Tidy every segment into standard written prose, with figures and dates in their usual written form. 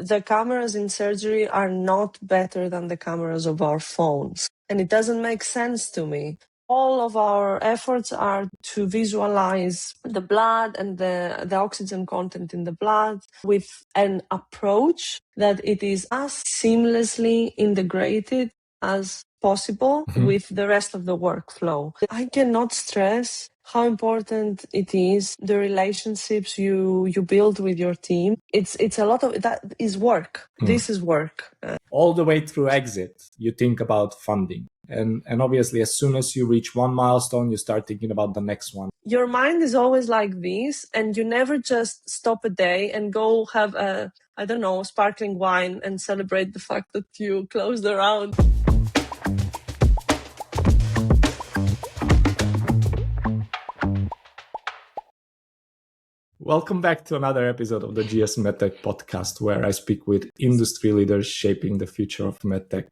the cameras in surgery are not better than the cameras of our phones. And it doesn't make sense to me. All of our efforts are to visualize the blood and the oxygen content in the blood with an approach that it is as seamlessly integrated as possible with the rest of the workflow. I cannot stress how important it is, the relationships you build with your team. It's a lot of that is work. This is work. All the way through exit, you think about funding. And obviously, as soon as you reach one milestone, you start thinking about the next one. Your mind is always like this, and you never just stop a day and go have a, sparkling wine and celebrate the fact that you closed the round. Welcome back to another episode of the GS MedTech Podcast, where I speak with industry leaders shaping the future of medtech.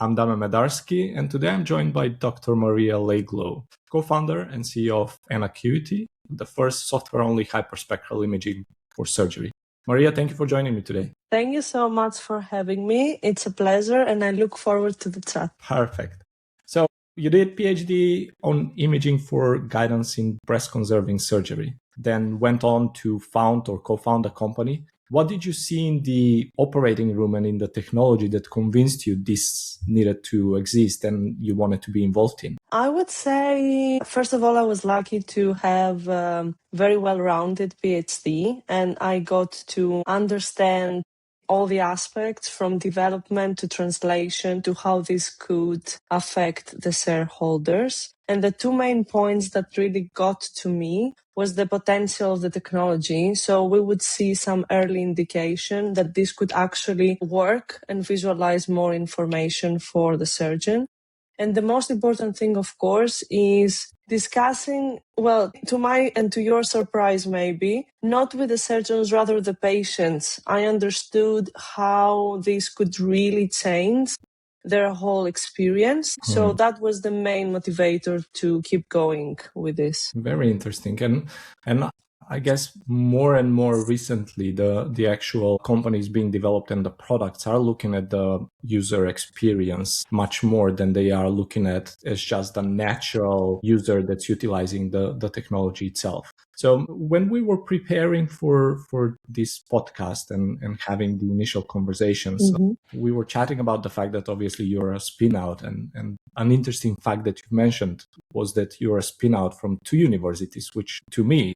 I'm Damian Medarski, and today I'm joined by Dr. Maria Leiloglou, co-founder and CEO of Enacuity, the first software-only hyperspectral imaging for surgery. Maria, thank you for joining me today. Thank you so much for having me. It's a pleasure, and I look forward to the chat. Perfect. So you did PhD on imaging for guidance in breast-conserving surgery, then went on to found or co-found a company. What did you see in the operating room and in the technology that convinced you this needed to exist and you wanted to be involved in? I would say, first of all, I was lucky to have a very well-rounded PhD, and I got to understand all the aspects from development to translation to how this could affect the shareholders. And the two main points that really got to me was the potential of the technology. So we would see some early indication that this could actually work and visualize more information for the surgeon. And the most important thing, of course, is discussing, to my and to your surprise maybe, not with the surgeons, rather the patients. I understood how this could really change their whole experience. So that was the main motivator to keep going with this. Very interesting. And I guess more and more recently, the actual companies being developed and the products are looking at the user experience much more than they are looking at as just the natural user that's utilizing the technology itself. So when we were preparing for this podcast and having the initial conversations, we were chatting about the fact that obviously you're a spin out. And an interesting fact that you mentioned was that you're a spin out from two universities, which to me,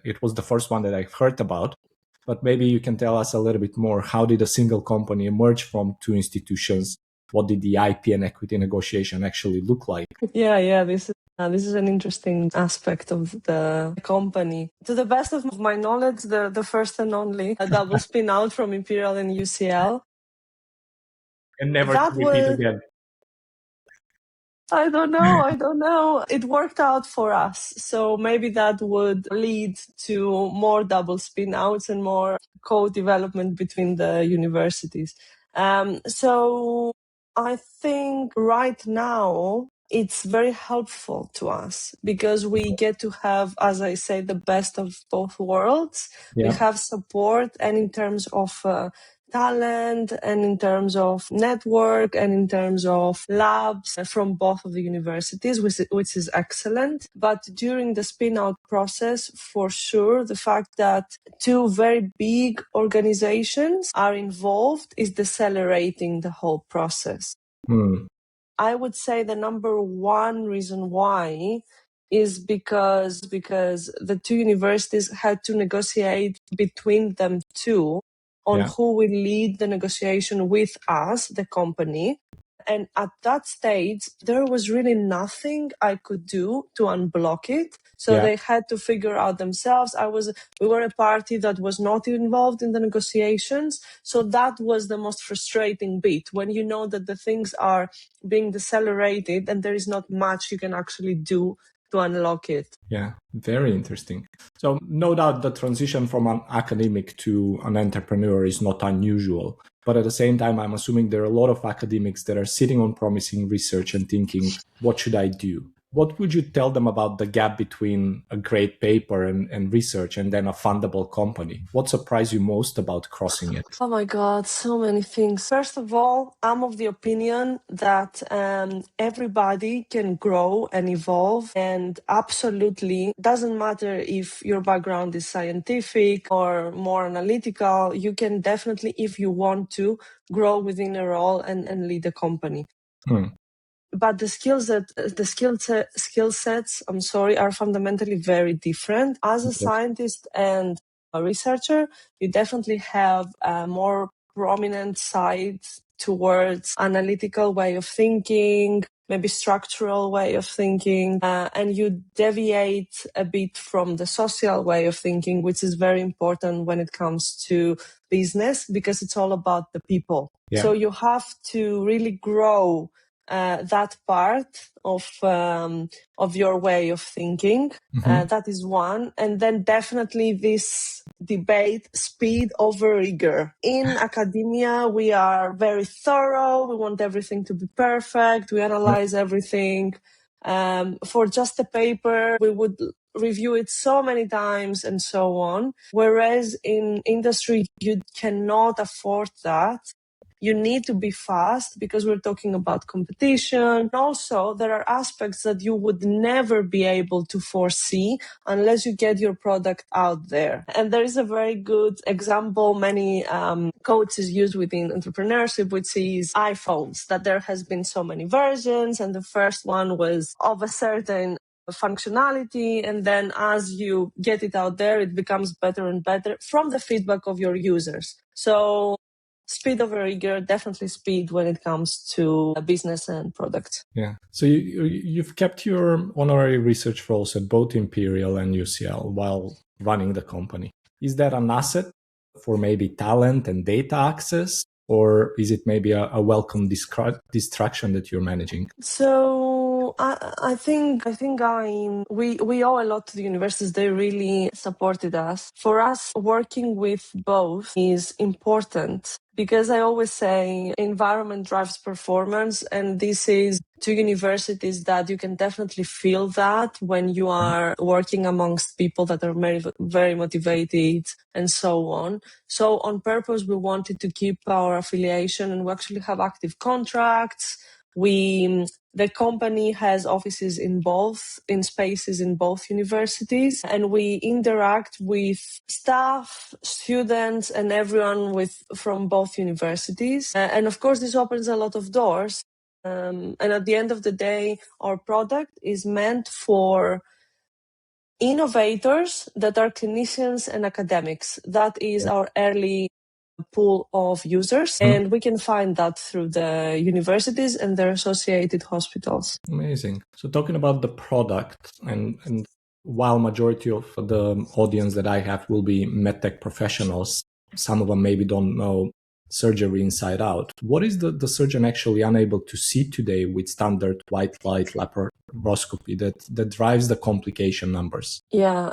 it was the first one that I've heard about, but maybe you can tell us a little bit more. How did a single company emerge from two institutions? What did the IP and equity negotiation actually look like? Yeah, this is an interesting aspect of the company. To the best of my knowledge, the first and only double spin out from Imperial and UCL. And never to repeat again. I don't know. It worked out for us. So maybe that would lead to more double spin outs and more co-development between the universities. So I think right now it's very helpful to us because we get to have, as I say, the best of both worlds. Yeah. We have support, and in terms of talent, and in terms of network, and in terms of labs from both of the universities, which is excellent. But during the spin-out process, for sure, the fact that two very big organizations are involved is decelerating the whole process. I would say the number one reason why is because the two universities had to negotiate between them two on who will lead the negotiation with us, the company. And at that stage, there was really nothing I could do to unblock it. So they had to figure out themselves. We were a party that was not involved in the negotiations. So that was the most frustrating bit, when you know that the things are being decelerated and there is not much you can actually do to unlock it. Yeah, very interesting. So no doubt the transition from an academic to an entrepreneur is not unusual. But at the same time, I'm assuming there are a lot of academics that are sitting on promising research and thinking, what should I do? What would you tell them about the gap between a great paper and research and then a fundable company? What surprised you most about crossing it? Oh my God, so many things. First of all, I'm of the opinion that everybody can grow and evolve, and absolutely doesn't matter if your background is scientific or more analytical. You can definitely, if you want to, grow within a role and lead a company. But the skill sets, are fundamentally very different. As a scientist and a researcher, you definitely have a more prominent side towards analytical way of thinking, maybe structural way of thinking, and you deviate a bit from the social way of thinking, which is very important when it comes to business, because it's all about the people. Yeah. So you have to really grow that part of your way of thinking. That is one. And then definitely this debate, speed over rigor. In academia, we are very thorough. We want everything to be perfect. We analyze everything. For just a paper, we would review it so many times and so on. Whereas in industry, you cannot afford that. You need to be fast because we're talking about competition. Also, there are aspects that you would never be able to foresee unless you get your product out there. And there is a very good example many coaches use within entrepreneurship, which is iPhones, that there has been so many versions, and the first one was of a certain functionality, and then as you get it out there, it becomes better and better from the feedback of your users. So speed over rigor, definitely speed when it comes to business and product. Yeah. So you've kept your honorary research roles at both Imperial and UCL while running the company. Is that an asset for maybe talent and data access, or is it maybe a welcome distraction that you're managing? So I think we owe a lot to the universities. They really supported us. For us, working with both is important because I always say environment drives performance, and this is to universities that you can definitely feel that when you are working amongst people that are very, very motivated and so on. So on purpose, we wanted to keep our affiliation, and we actually have active contracts. The company has offices in spaces in both universities, and we interact with staff, students, and everyone from both universities. And of course, this opens a lot of doors. And at the end of the day, our product is meant for innovators that are clinicians and academics. That is our early pool of users, and we can find that through the universities and their associated hospitals. Amazing. So talking about the product, and while majority of the audience that I have will be medtech professionals, some of them maybe don't know surgery inside out. What is the surgeon actually unable to see today with standard white light laparoscopy that drives the complication numbers? Yeah.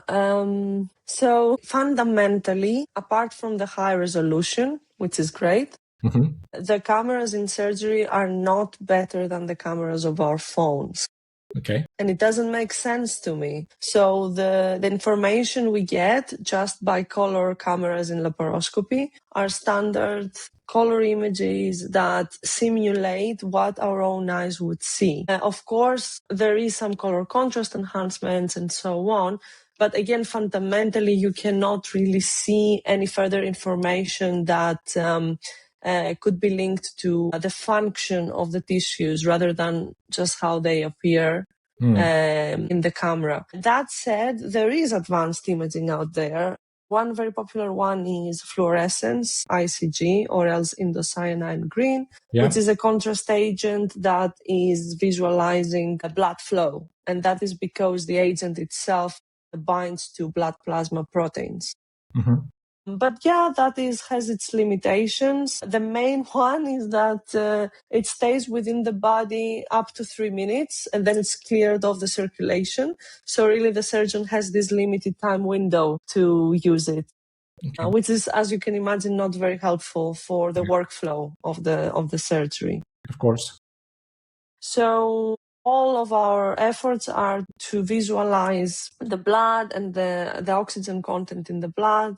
So fundamentally, apart from the high resolution, which is great, the cameras in surgery are not better than the cameras of our phones. Okay. And it doesn't make sense to me. So the information we get just by color cameras in laparoscopy are standard color images that simulate what our own eyes would see. Of course, there is some color contrast enhancements and so on. But again, fundamentally, you cannot really see any further information that could be linked to the function of the tissues rather than just how they appear in the camera. That said, there is advanced imaging out there. One very popular one is fluorescence, ICG, or else indocyanine green, which is a contrast agent that is visualizing blood flow. And that is because the agent itself binds to blood plasma proteins. But yeah, has its limitations. The main one is that it stays within the body up to 3 minutes and then it's cleared of the circulation. So really the surgeon has this limited time window to use it, which is, as you can imagine, not very helpful for the workflow of the surgery. Of course. So all of our efforts are to visualize the blood and the oxygen content in the blood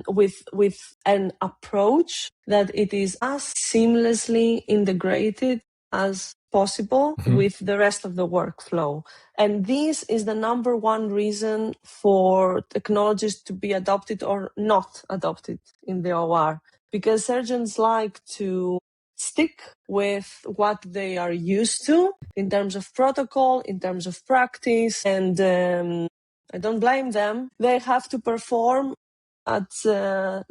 with an approach that it is as seamlessly integrated as possible with the rest of the workflow. And this is the number one reason for technologies to be adopted or not adopted in the OR, because surgeons like to stick with what they are used to in terms of protocol, in terms of practice, and I don't blame them. They have to perform at the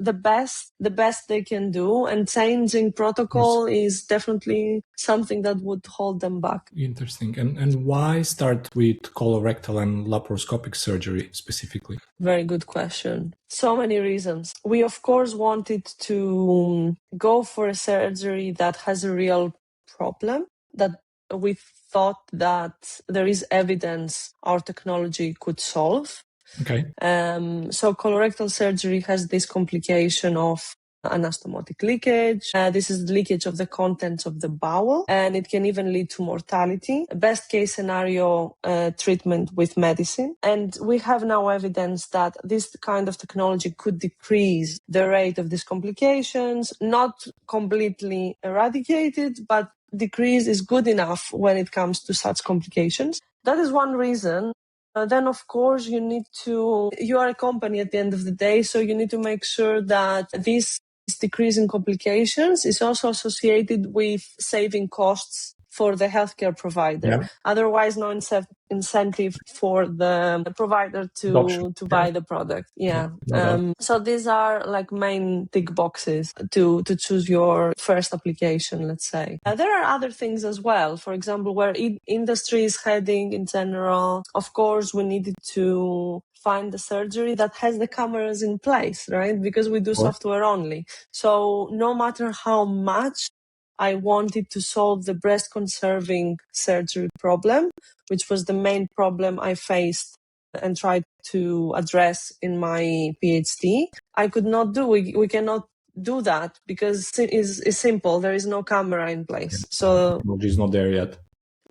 best they can do, and changing protocol is definitely something that would hold them back. Interesting. And why start with colorectal and laparoscopic surgery specifically? Very good question. So many reasons. We, of course, wanted to go for a surgery that has a real problem, that we thought that there is evidence our technology could solve. Okay. So colorectal surgery has this complication of anastomotic leakage. This is the leakage of the contents of the bowel, and it can even lead to mortality. Best case scenario, treatment with medicine. And we have now evidence that this kind of technology could decrease the rate of these complications, not completely eradicated, but decrease is good enough when it comes to such complications. That is one reason. Then, of course, you are a company at the end of the day, so you need to make sure that this decrease in complications is also associated with saving costs for the healthcare provider. Yeah. Otherwise, no incentive for the provider to buy the product. Yeah. So these are like main tick boxes to choose your first application, let's say. There are other things as well. For example, where industry is heading in general, of course, we needed to find the surgery that has the cameras in place, right? Because we do software only. So no matter how much I wanted to solve the breast conserving surgery problem, which was the main problem I faced and tried to address in my PhD, I could not do. We cannot do that because it's simple. There is no camera in place. So technology is not there yet.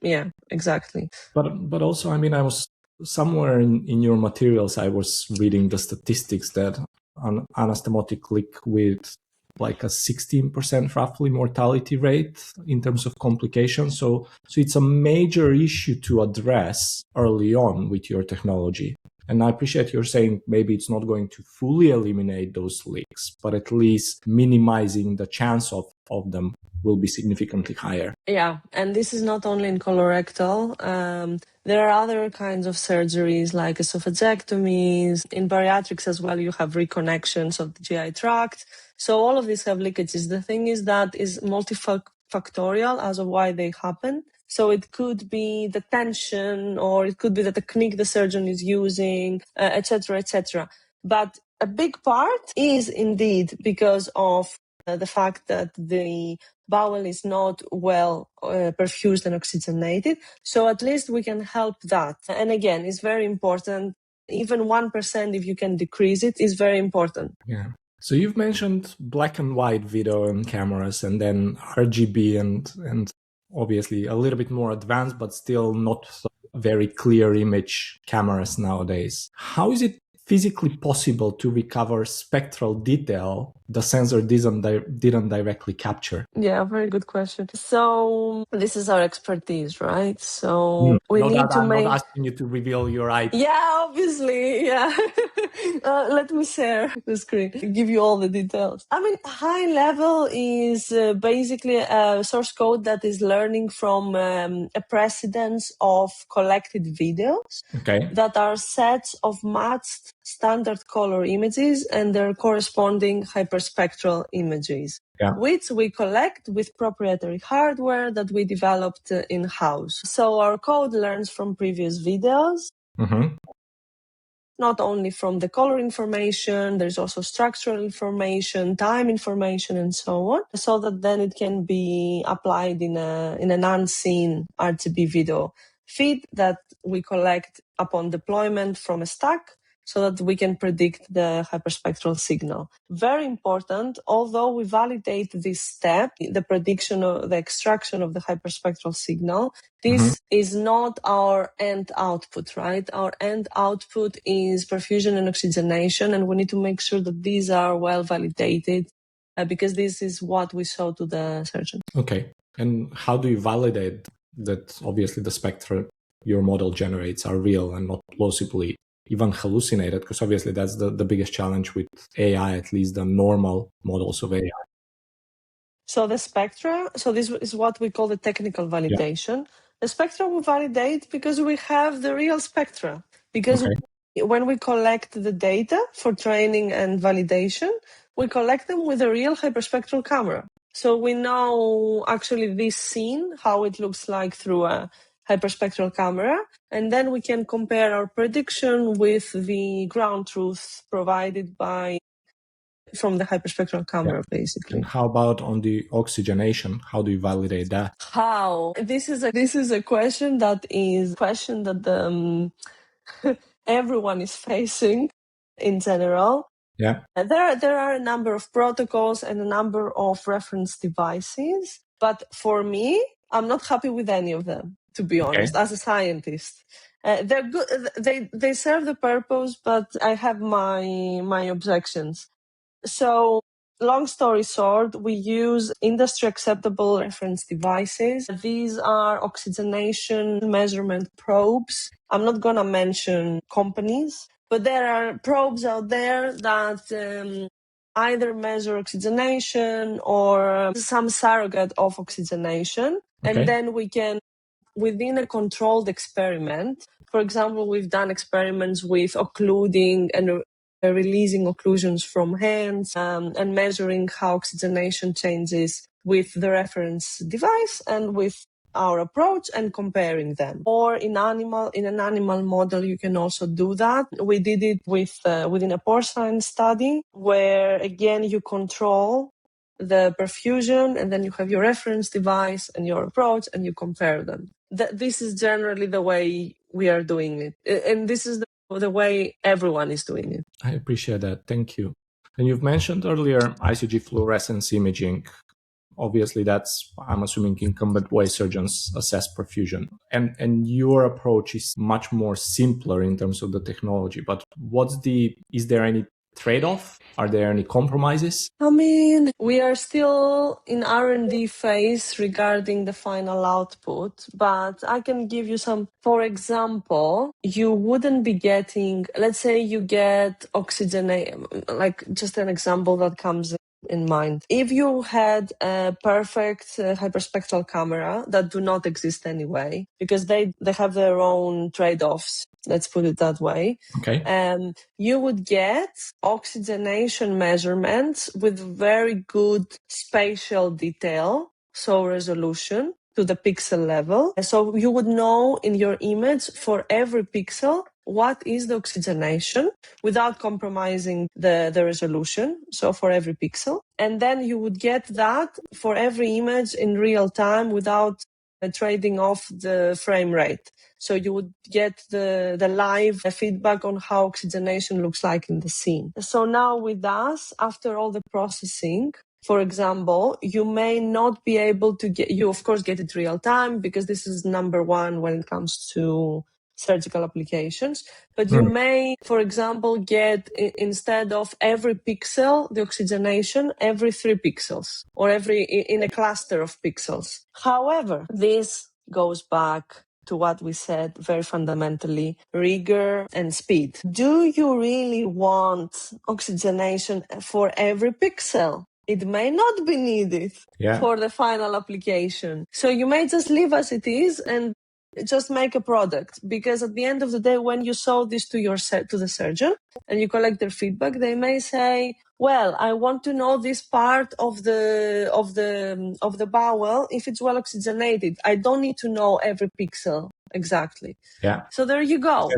Yeah, exactly. But also, I mean, I was somewhere in your materials, I was reading the statistics that an anastomotic leak with like a 16% roughly mortality rate in terms of complications. So it's a major issue to address early on with your technology. And I appreciate you're saying maybe it's not going to fully eliminate those leaks, but at least minimizing the chance of them will be significantly higher. Yeah, and this is not only in colorectal. There are other kinds of surgeries like esophagectomies. In bariatrics as well, you have reconnections of the GI tract. So all of these have leakages. The thing is that is multifactorial as of why they happen. So it could be the tension, or it could be the technique the surgeon is using, etc., etc. But a big part is indeed because of the fact that the bowel is not well perfused and oxygenated. So at least we can help that. And again, it's very important. Even 1%, if you can decrease it, is very important. Yeah. So you've mentioned black and white video and cameras, and then RGB and obviously a little bit more advanced, but still not very clear image cameras nowadays. How is it physically possible to recover spectral detail the sensor didn't directly capture? Yeah, very good question. So this is our expertise, right? So we need to I'm make... not asking you to reveal your IP. Yeah, obviously, yeah. Let me share the screen, give you all the details. I mean, high level is basically a source code that is learning from a precedence of collected videos that are sets of matched standard color images and their corresponding hyperspectral images, which we collect with proprietary hardware that we developed in-house. So our code learns from previous videos, not only from the color information, there's also structural information, time information, and so on, so that then it can be applied in an unseen RGB video feed that we collect upon deployment from a stack so that we can predict the hyperspectral signal. Very important, although we validate this step, the prediction of the extraction of the hyperspectral signal, this is not our end output, right? Our end output is perfusion and oxygenation, and we need to make sure that these are well validated because this is what we show to the surgeon. Okay. And how do you validate that obviously the spectra your model generates are real and not plausibly even hallucinated? Because obviously that's the biggest challenge with AI, at least the normal models of AI. So the spectra, so this is what we call the technical validation. Yeah. The spectra we validate because we have the real spectra. Because when we collect the data for training and validation, we collect them with a real hyperspectral camera. So we know actually this scene, how it looks like through a hyperspectral camera, and then we can compare our prediction with the ground truth provided from the hyperspectral camera, basically. And how about on the oxygenation? How do you validate that? How? This is a question that everyone is facing in general. Yeah. There are a number of protocols and a number of reference devices, but for me, I'm not happy with any of them, to be honest, as a scientist. They're good. They serve the purpose, but I have my objections. So, long story short, we use industry acceptable reference devices. These are oxygenation measurement probes. I'm not going to mention companies, but there are probes out there that either measure oxygenation or some surrogate of oxygenation. And then we can, within a controlled experiment, for example, we've done experiments with occluding and releasing occlusions from hands and measuring how oxygenation changes with the reference device and with our approach and comparing them. Or in an animal model, you can also do that. We did it within a porcine study where, again, you control the perfusion and then you have your reference device and your approach and you compare them. This is generally the way we are doing it. And this is the way everyone is doing it. I appreciate that. Thank you. And you've mentioned earlier ICG fluorescence imaging. Obviously, that's, I'm assuming, incumbent way surgeons assess perfusion. And your approach is much more simpler in terms of the technology. But is there any trade-off? Are there any compromises? I mean, we are still in R&D phase regarding the final output, but I can give you some. For example, you wouldn't be getting, let's say you get oxygenation, like just an example that comes in mind. If you had a perfect hyperspectral camera that do not exist anyway, because they have their own trade-offs, let's put it that way. You would get oxygenation measurements with very good spatial detail, so resolution to the pixel level. So you would know in your image for every pixel what is the oxygenation without compromising the resolution, so for every pixel. And then you would get that for every image in real time without trading off the frame rate. So you would get the live feedback on how oxygenation looks like in the scene. So now with us, after all the processing, for example, you may not be able to you of course get it real time because this is number one when it comes to surgical applications, but you may, for example, get instead of every pixel, the oxygenation every 3 pixels or in a cluster of pixels. However, this goes back to what we said very fundamentally, rigor and speed. Do you really want oxygenation for every pixel? It may not be needed for the final application. So you may just leave as it is and just make a product, because at the end of the day, when you show this to the surgeon and you collect their feedback, they may say, well, I want to know this part of the bowel if it's well oxygenated. I don't need to know every pixel exactly. Yeah. So there you go.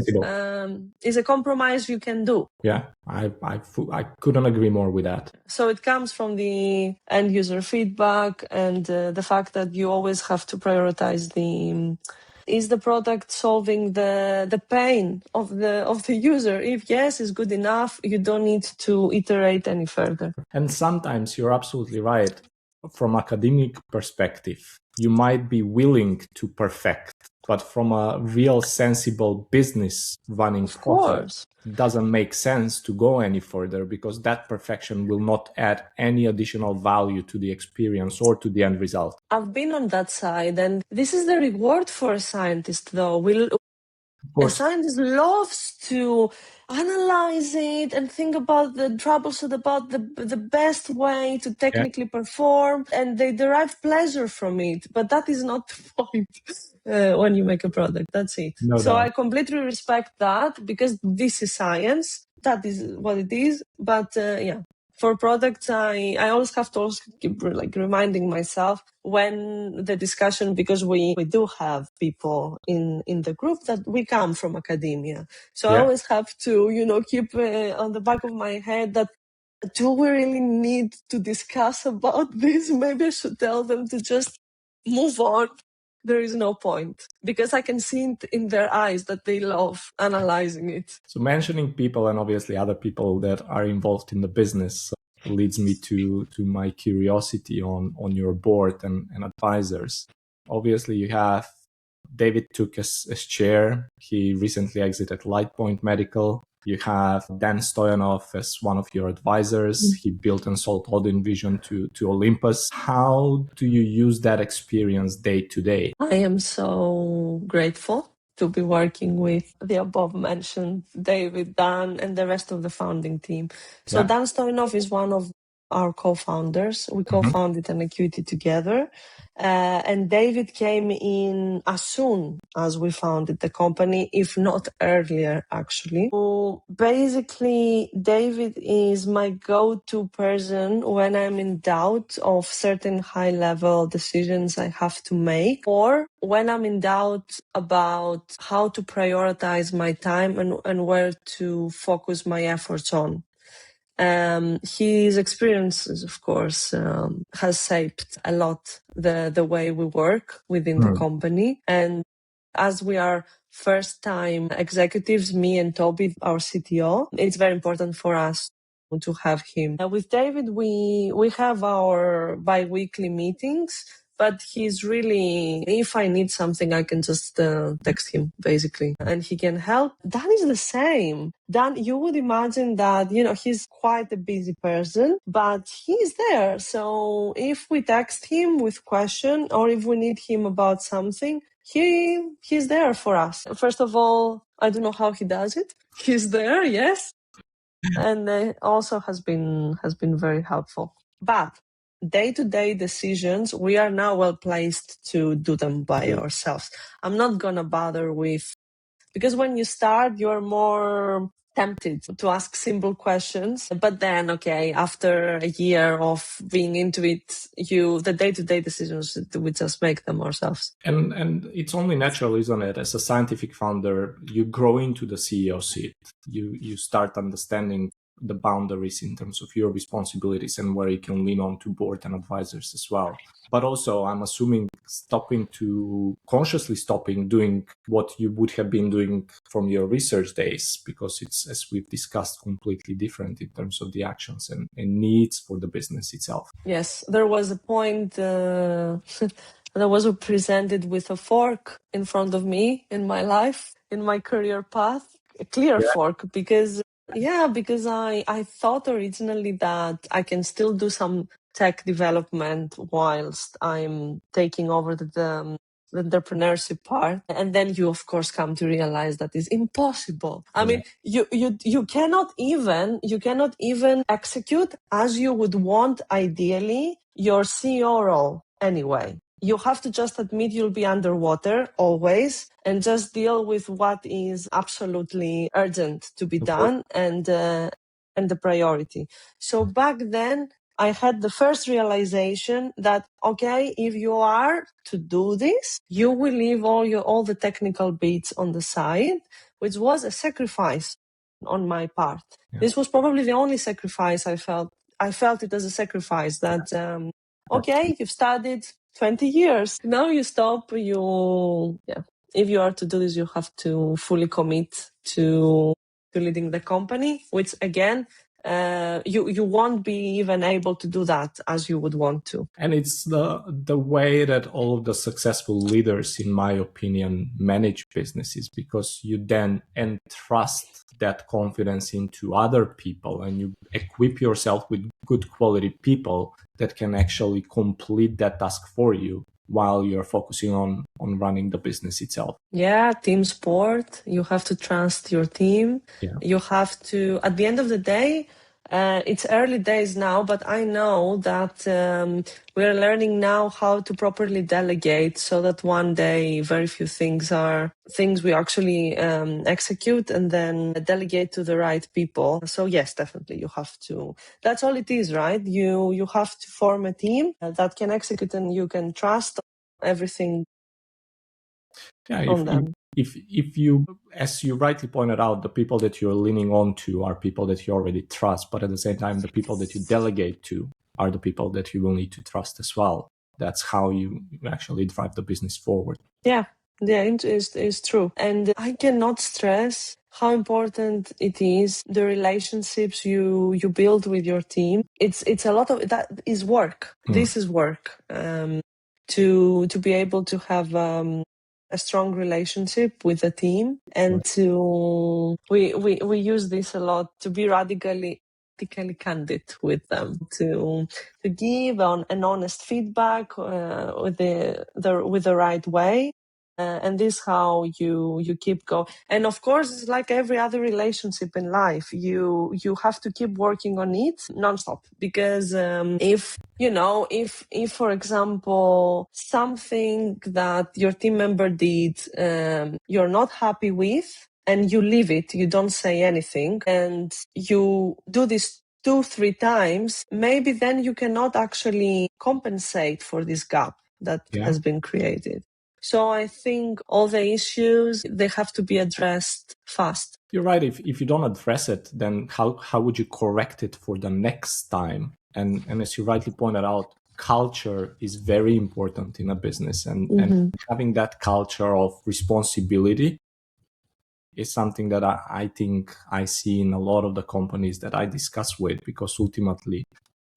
It's a compromise you can do. Yeah, I couldn't agree more with that. So it comes from the end user feedback and the fact that you always have to prioritize Is the product solving the pain of the user? If yes, is good enough, you don't need to iterate any further. And sometimes you're absolutely right. From academic perspective, you might be willing to perfect, but from a real sensible business running process, it doesn't make sense to go any further, because that perfection will not add any additional value to the experience or to the end result. I've been on that side, and this is the reward for a scientist, though. A scientist loves to analyze it and think about the troubleshoot, about the best way to technically perform, and they derive pleasure from it. But that is not the point when you make a product. That's it. No So doubt. I completely respect that, because this is science. That is what it is. But for products, I always have to also keep reminding myself when the discussion, because we do have people in the group that we come from academia. So I always have to, keep on the back of my head that, do we really need to discuss about this? Maybe I should tell them to just move on. There is no point, because I can see it in their eyes that they love analyzing it. So mentioning people, and obviously other people that are involved in the business, leads me to my curiosity on your board and advisors. Obviously, you have David took as chair. He recently exited Lightpoint Medical. You have Dan Stoyanov as one of your advisors. He built and sold Odin Vision to Olympus. How do you use that experience day to day? I am so grateful to be working with the above mentioned David, Dan, and the rest of the founding team. So Dan Stoyanov is one of our co-founders. We co-founded Enacuity together. And David came in as soon as we founded the company, if not earlier, actually. So basically, David is my go-to person when I'm in doubt of certain high-level decisions I have to make, or when I'm in doubt about how to prioritize my time and where to focus my efforts on. His experiences, of course, has shaped a lot the way we work within the company. And as we are first-time executives, me and Toby, our CTO, it's very important for us to have him. With David, we have our bi-weekly meetings, but he's really, if I need something, I can just text him, basically, and he can help. Dan is the same. Dan, you would imagine that, he's quite a busy person, but he's there. So if we text him with question, or if we need him about something, he's there for us. First of all, I don't know how he does it. He's there, yes. And also has been very helpful. But day-to-day decisions, we are now well placed to do them by ourselves. I'm not gonna bother with, because when you start, you're more tempted to ask simple questions. But then, after a year of being into it, the day-to-day decisions, we just make them ourselves. And it's only natural, isn't it? As a scientific founder, you grow into the CEO seat. You start understanding the boundaries in terms of your responsibilities and where you can lean on to board and advisors as well. But also, I'm assuming consciously stopping doing what you would have been doing from your research days, because it's, as we've discussed, completely different in terms of the actions and needs for the business itself. Yes, there was a point that I was presented with a fork in front of me in my life, in my career path, a clear fork, because I thought originally that I can still do some tech development whilst I'm taking over the entrepreneurship part. And then you, of course, come to realize that is impossible. I mean, you cannot even execute as you would want, ideally, your CEO role anyway. You have to just admit you'll be underwater always and just deal with what is absolutely urgent to be done and the priority. So back then, I had the first realization that, if you are to do this, you will leave all the technical bits on the side, which was a sacrifice on my part. Yeah. This was probably the only sacrifice I felt. I felt it as a sacrifice that, you've studied 20 years. Now you stop, if you are to do this, you have to fully commit to leading the company, which again, you won't be even able to do that as you would want to. And it's the way that all of the successful leaders, in my opinion, manage businesses, because you then entrust that confidence into other people and you equip yourself with good quality people that can actually complete that task for you while you're focusing on running the business itself. Yeah, team sport. You have to trust your team. Yeah. You have to, at the end of the day, it's early days now, but I know that we're learning now how to properly delegate so that one day very few things are things we actually execute and then delegate to the right people. So yes, definitely you have to. That's all it is, right? You have to form a team that can execute and you can trust everything on them. If you, as you rightly pointed out, the people that you're leaning on to are people that you already trust, but at the same time, the people that you delegate to are the people that you will need to trust as well. That's how you actually drive the business forward. Yeah, it is true. And I cannot stress how important it is, the relationships you build with your team. It's a lot of that is work. This is work. To be able to have a strong relationship with the team, and to we use this a lot, to be radically candid with them, to give an honest feedback with the right way. And this is how you keep going. And of course, it's like every other relationship in life. You have to keep working on it nonstop, because if for example something that your team member did you're not happy with, and you leave it, you don't say anything, and you do this 2-3 times, maybe then you cannot actually compensate for this gap that has been created. So I think all the issues, they have to be addressed fast. You're right. If you don't address it, then how would you correct it for the next time? And as you rightly pointed out, culture is very important in a business, and having that culture of responsibility is something that I think I see in a lot of the companies that I discuss with, because ultimately,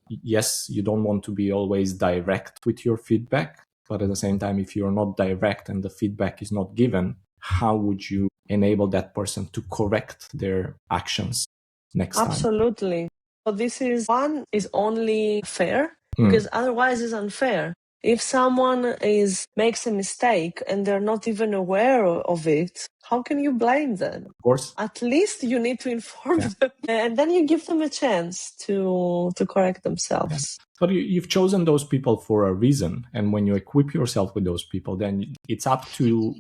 yes, you don't want to be always direct with your feedback, but at the same time, if you're not direct and the feedback is not given, how would you enable that person to correct their actions next time? Absolutely. So this is only fair, because otherwise it's unfair. If someone makes a mistake and they're not even aware of it, how can you blame them? Of course. At least you need to inform them, and then you give them a chance to correct themselves. But you've chosen those people for a reason, and when you equip yourself with those people, then it's up to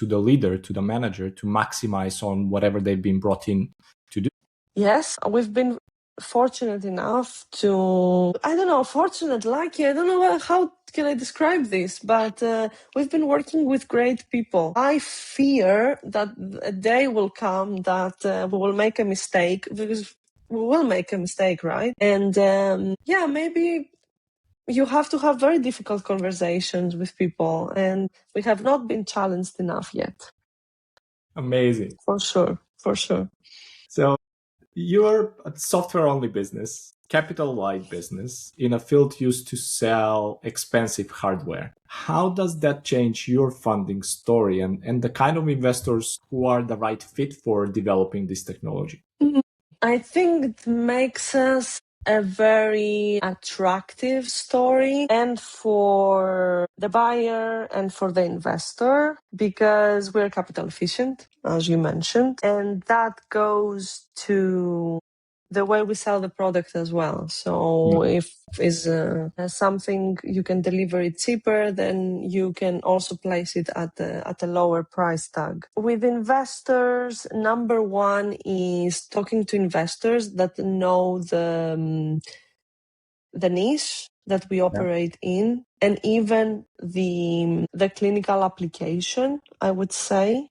the leader, to the manager, to maximize on whatever they've been brought in to do. Yes, we've been fortunate enough to, lucky, I don't know how can I describe this, but we've been working with great people. I fear that a day will come that we will make a mistake, because we will make a mistake, right? And maybe you have to have very difficult conversations with people, and we have not been challenged enough yet. Amazing. For sure. So you're a software-only business, capital-light business in a field used to sell expensive hardware. How does that change your funding story and the kind of investors who are the right fit for developing this technology? I think it makes us a very attractive story, and for the buyer and for the investor, because we're capital efficient, as you mentioned, and that goes to the way we sell the product as well. So if is something you can deliver it cheaper, then you can also place it at a lower price tag. With investors, number one is talking to investors that know the niche that we operate in, and even the clinical application, I would say.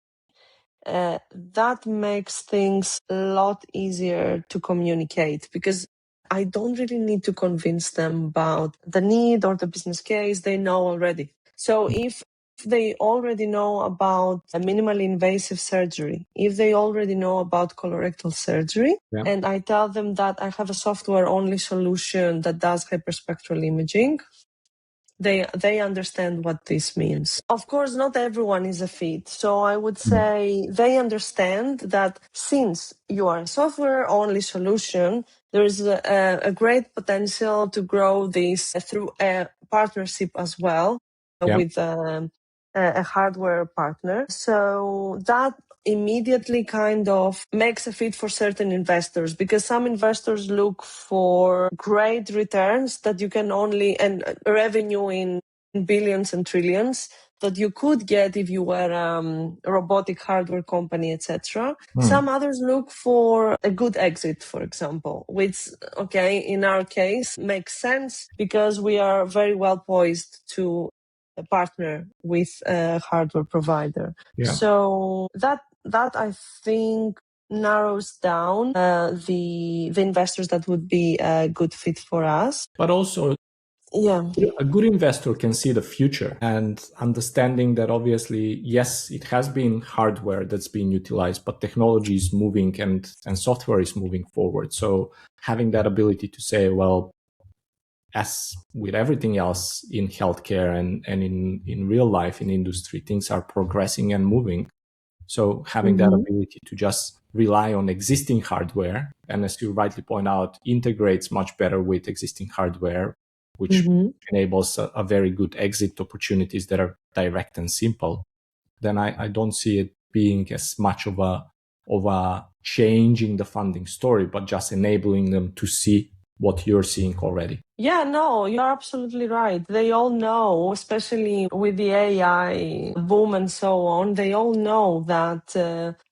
That makes things a lot easier to communicate, because I don't really need to convince them about the need or the business case. They know already. So if they already know about a minimally invasive surgery, if they already know about colorectal surgery, and I tell them that I have a software-only solution that does hyperspectral imaging, they understand what this means. Of course, not everyone is a fit. So I would say they understand that since you are a software-only solution, there is a great potential to grow this through a partnership as well with a hardware partner. So that immediately kind of makes a fit for certain investors, because some investors look for great returns that you can only, and revenue in billions and trillions that you could get if you were a robotic hardware company, etc. Some others look for a good exit, for example, which, okay, in our case makes sense because we are very well poised to partner with a hardware provider. So that I think narrows down the investors that would be a good fit for us. But also, a good investor can see the future and understanding that obviously, yes, it has been hardware that's being utilized, but technology is moving and software is moving forward. So having that ability to say, well, as with everything else in healthcare and in real life, in industry, things are progressing and moving. So having that ability to just rely on existing hardware, and as you rightly point out, integrates much better with existing hardware, which enables a very good exit opportunities that are direct and simple, then I don't see it being as much of a changing the funding story, but just enabling them to see what you're seeing already. Yeah, no, you're absolutely right. They all know, especially with the AI boom and so on, they all know that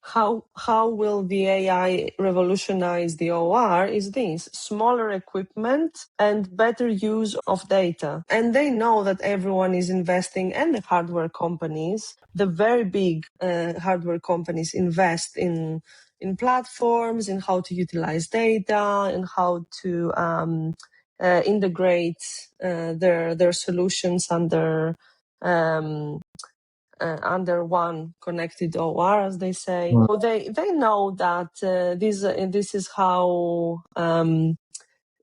how will the AI revolutionize the OR is this: smaller equipment and better use of data. And they know that everyone is investing, and the hardware companies, the very big hardware companies, invest in platforms, in how to utilize data, and how to integrate their solutions under one connected OR, as they say. So they know that this is how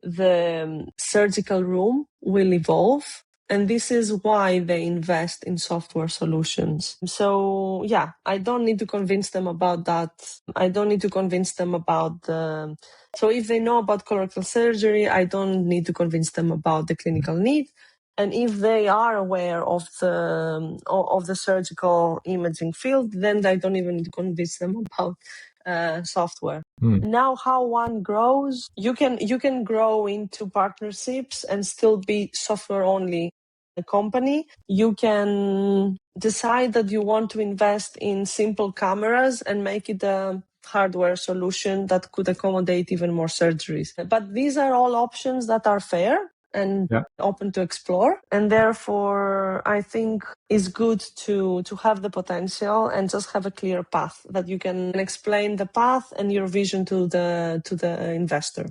the surgical room will evolve. And this is why they invest in software solutions. So yeah, I don't need to convince them about that. I don't need to convince them about so if they know about colorectal surgery, I don't need to convince them about the clinical need. And if they are aware of the surgical imaging field, then I don't even need to convince them about software. Now, how one grows, you can grow into partnerships and still be software only a company. You can decide that you want to invest in simple cameras and make it a hardware solution that could accommodate even more surgeries. But these are all options that are fair and open to explore, and therefore I think it's good to have the potential and just have a clear path that you can explain the path and your vision to the investor.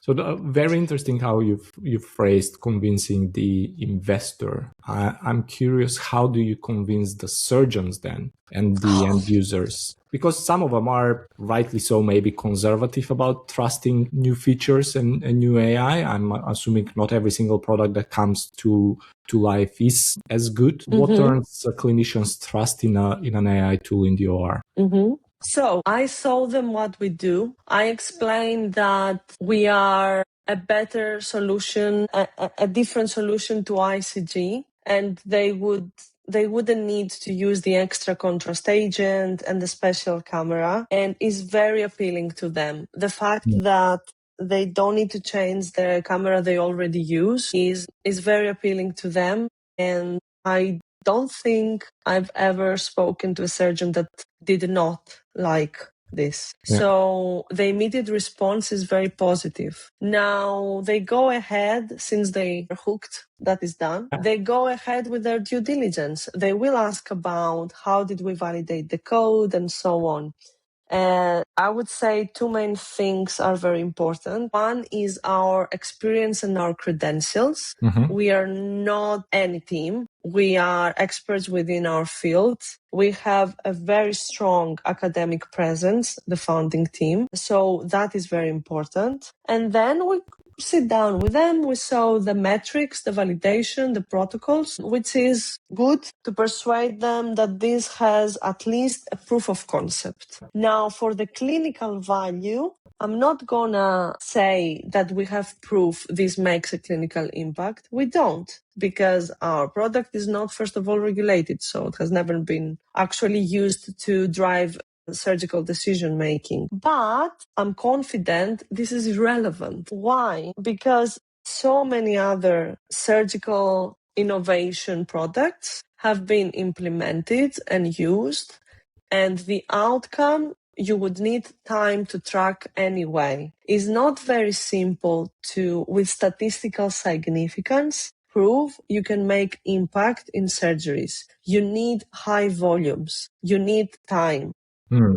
So very interesting how you've phrased convincing the investor. I'm curious, how do you convince the surgeons then and the end users? Because some of them are rightly so maybe conservative about trusting new features and new AI. I'm assuming not every single product that comes to life is as good. What turns clinicians trust in an AI tool in the OR? So I show them what we do. I explain that we are a better solution, a different solution to ICG, and they wouldn't need to use the extra contrast agent and the special camera, and is very appealing to them. The fact that they don't need to change the camera they already use is very appealing to them. And I don't think I've ever spoken to a surgeon that did not like this. So the immediate response is very positive. Now they go ahead, since they are hooked, that is done. They go ahead with their due diligence. They will ask about how did we validate the code and so on. I would say two main things are very important. One is our experience and our credentials. We are not any team. We are experts within our field. We have a very strong academic presence, the founding team. So that is very important. And then we sit down with them. We saw the metrics, the validation, the protocols, which is good to persuade them that this has at least a proof of concept. Now, for the clinical value, I'm not gonna say that we have proof this makes a clinical impact. We don't, because our product is not, first of all, regulated. So it has never been actually used to drive surgical decision making. But I'm confident this is irrelevant. Why? Because so many other surgical innovation products have been implemented and used, and the outcome you would need time to track anyway. It's not very simple to, with statistical significance, prove you can make impact in surgeries. You need high volumes. You need time.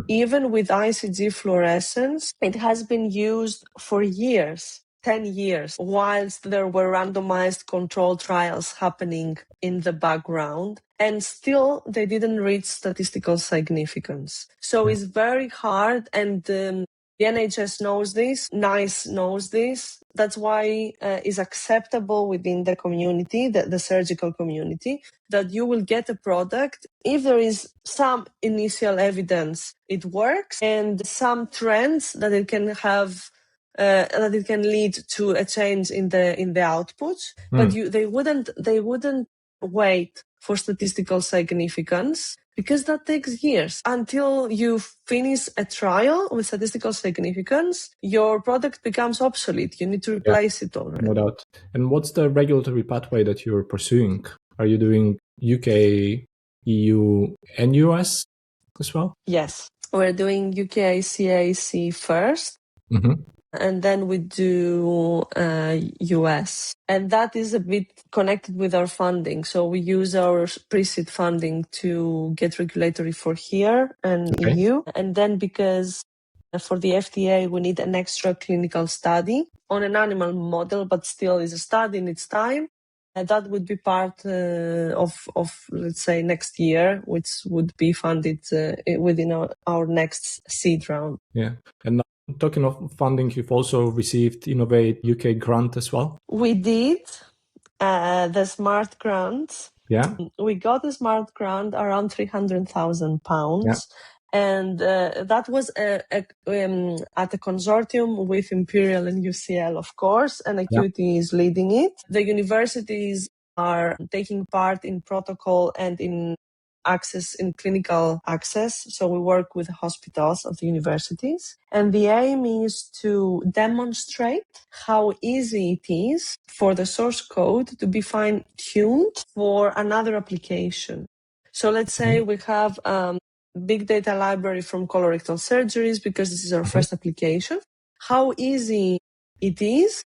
Even with ICG fluorescence, it has been used for years, 10 years, whilst there were randomized control trials happening in the background, and still they didn't reach statistical significance. So it's very hard, and the NHS knows this, NICE knows this. That's why it's acceptable within the community, the surgical community, that you will get a product if there is some initial evidence it works and some trends that it can have, that it can lead to a change in the output. But they wouldn't wait for statistical significance, because that takes years. Until you finish a trial with statistical significance, your product becomes obsolete. You need to replace it already. No doubt. And what's the regulatory pathway that you're pursuing? Are you doing UK, EU, and US as well? Yes, we're doing UK CAC first. And then we do US. And that is a bit connected with our funding. So we use our pre-seed funding to get regulatory for here and EU. And then because for the FDA, we need an extra clinical study on an animal model, but still is a study in its time. And that would be part of, let's say, next year, which would be funded within our next seed round. Yeah. And talking of funding, you've also received Innovate UK grant as well? We did the SMART grant. Yeah. We got the SMART grant around £300,000. Yeah. And that was at a consortium with Imperial and UCL, of course, and Enacuity is leading it. The universities are taking part in protocol and in access, in clinical access. So we work with the hospitals of the universities. And the aim is to demonstrate how easy it is for the source code to be fine-tuned for another application. So let's say we have big data library from colorectal surgeries, because this is our first application. How easy it is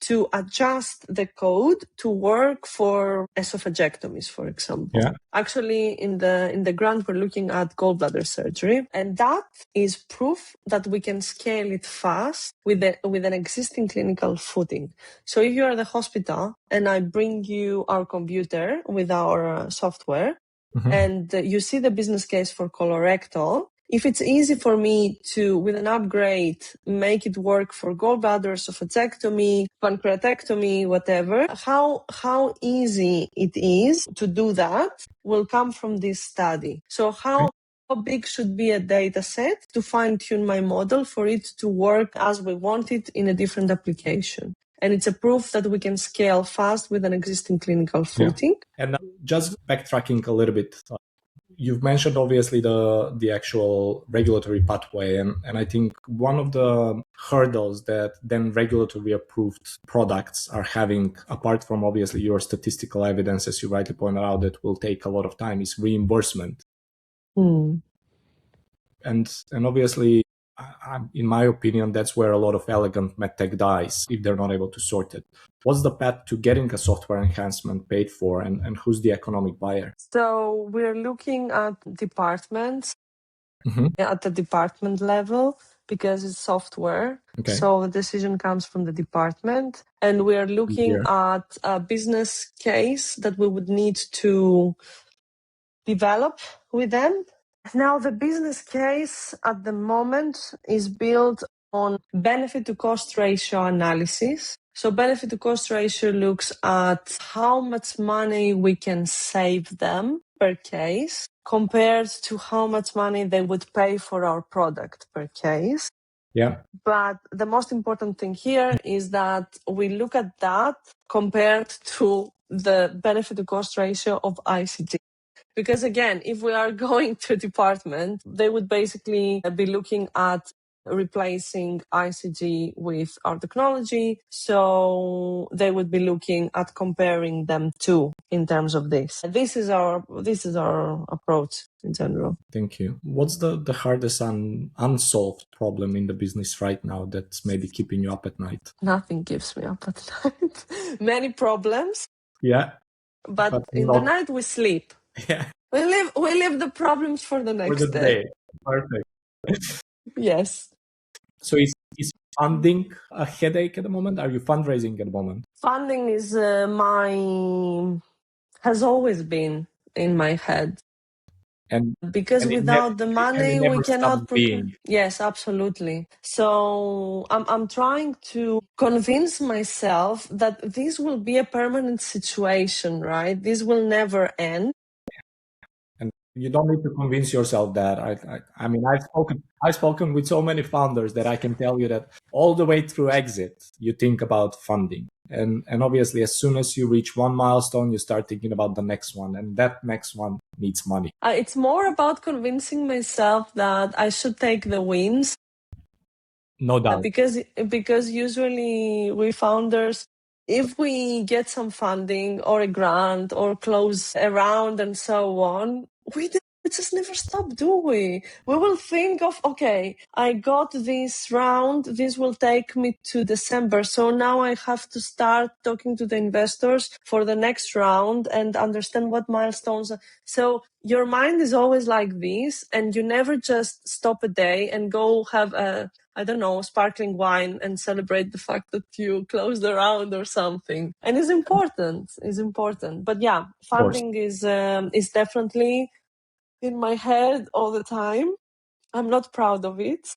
to adjust the code to work for esophagectomies, for example. Yeah. Actually, in the grant, we're looking at gallbladder surgery, and that is proof that we can scale it fast with an existing clinical footing. So if you are the hospital and I bring you our computer with our software, and you see the business case for colorectal, if it's easy for me to, with an upgrade, make it work for gallbladder, esophagectomy, pancreatectomy, whatever, how easy it is to do that will come from this study. So how big should be a data set to fine-tune my model for it to work as we want it in a different application? And it's a proof that we can scale fast with an existing clinical footing. Yeah. And just backtracking a little bit, you've mentioned obviously the actual regulatory pathway, and I think one of the hurdles that then regulatory approved products are having, apart from obviously your statistical evidence, as you rightly pointed out, that will take a lot of time, is reimbursement. And obviously, in my opinion, that's where a lot of elegant medtech dies if they're not able to sort it. What's the path to getting a software enhancement paid for, and who's the economic buyer? So we're looking at departments at the department level because it's software. Okay. So the decision comes from the department, and we are looking at a business case that we would need to develop with them. Now, the business case at the moment is built on benefit to cost ratio analysis. So benefit to cost ratio looks at how much money we can save them per case compared to how much money they would pay for our product per case. Yeah. But the most important thing here is that we look at that compared to the benefit to cost ratio of ICG. Because again, if we are going to a department, they would basically be looking at replacing ICG with our technology. So they would be looking at comparing them too in terms of this. This is our approach in general. Thank you. What's the hardest unsolved problem in the business right now that's maybe keeping you up at night? Nothing keeps me up at night. Many problems. Yeah. But in the night we sleep. Yeah. We leave the problems for the next day. Perfect. Yes. So is funding a headache at the moment? Are you fundraising at the moment? Funding is has always been in my head. And because without the money we cannot being. Yes, absolutely. So I'm trying to convince myself that this will be a permanent situation, right? This will never end. And you don't need to convince yourself that. I mean, I've spoken with so many founders that I can tell you that all the way through exit, you think about funding. And obviously, as soon as you reach one milestone, you start thinking about the next one. And that next one needs money. It's more about convincing myself that I should take the wins. No doubt. Because usually we founders, if we get some funding or a grant or close a round and so on, we just never stop, do we? We will think of, okay, I got this round, this will take me to December. So now I have to start talking to the investors for the next round and understand what milestones. So your mind is always like this, and you never just stop a day and go have sparkling wine and celebrate the fact that you closed the round or something. And it's important. But yeah, funding is definitely in my head all the time. I'm not proud of it.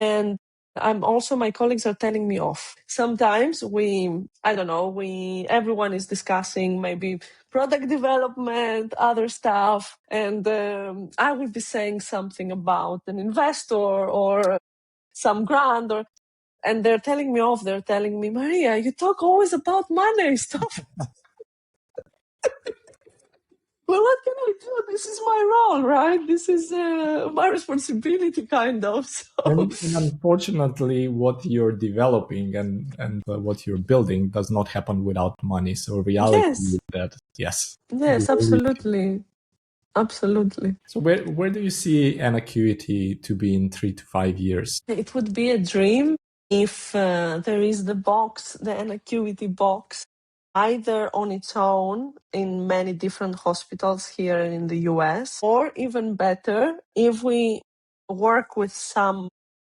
And my colleagues are telling me off. Sometimes everyone is discussing maybe product development, other stuff. And I will be saying something about an investor or some grant and they're telling me off. They're telling me, Maria, you talk always about money. Stop. Well, what can I do? This is my role, right? This is my responsibility, kind of. So. And unfortunately, what you're developing and what you're building does not happen without money. So reality is that, yes. Yes, absolutely. Absolutely. So where do you see Enacuity to be in 3 to 5 years? It would be a dream if there is the Enacuity box, either on its own in many different hospitals here in the US, or even better, if we work with some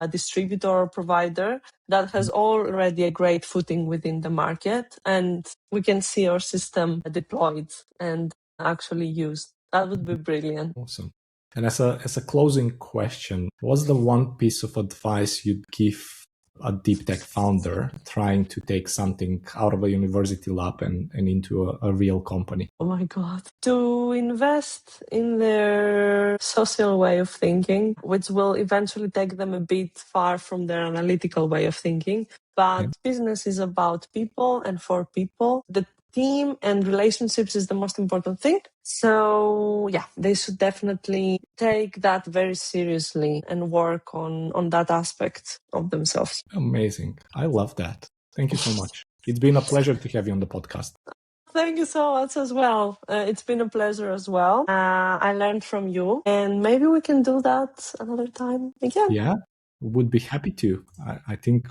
distributor or provider that has already a great footing within the market, and we can see our system deployed and actually used. That would be brilliant. Awesome. And as a closing question, what's the one piece of advice you'd give a deep tech founder trying to take something out of a university lab and into a real company? Oh my God. To invest in their social way of thinking, which will eventually take them a bit far from their analytical way of thinking. But business is about people and for people. The team and relationships is the most important thing. So yeah, they should definitely take that very seriously and work on that aspect of themselves. Amazing. I love that. Thank you so much. It's been a pleasure to have you on the podcast. Thank you so much as well. It's been a pleasure as well. I learned from you, and maybe we can do that another time again. Yeah, would be happy to. I think